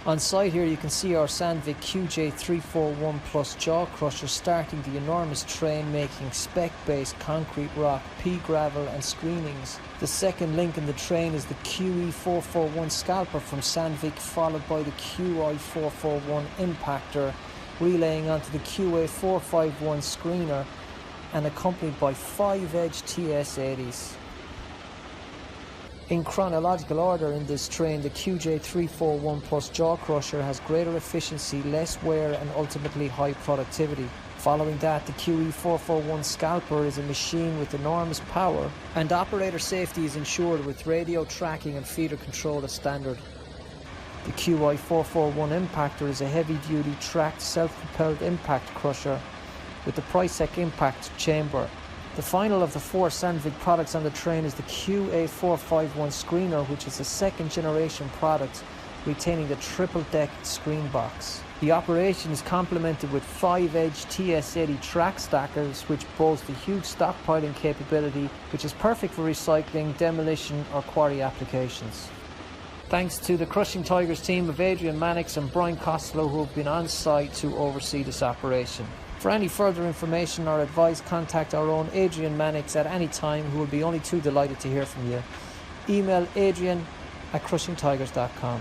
On site here you can see our Sandvik QA451 Plus jaw crusher starting the enormous train, making spec-based concrete rock, pea gravel and screenings. The second link in the train is the QA451 scalper from Sandvik, followed by the QA451 impactor, relaying onto the QA451 screener and accompanied by 5-edge TS80s. In chronological order in this train, the QA341 Plus jaw crusher has greater efficiency, less wear and ultimately high productivity. Following that, the QE441 scalper is a machine with enormous power, and operator safety is ensured with radio tracking and feeder control as standard. The QI441 impactor is a heavy-duty tracked self-propelled impact crusher with the Prisec impact chamber. The final of the 4 Sandvik products on the train is the QA451 screener, which is a second generation product retaining the triple-deck screen box. The operation is complemented with 5-edge TS80 track stackers which boast a huge stockpiling capability, which is perfect for recycling, demolition or quarry applications. Thanks to the Crushing Tigers team of Adrian Mannix and Brian Costello, who have been on site to oversee this operation. For any further information or advice, contact our own Adrian Mannix at any time, who will be only too delighted to hear from you. Email adrian@crushingtigers.com.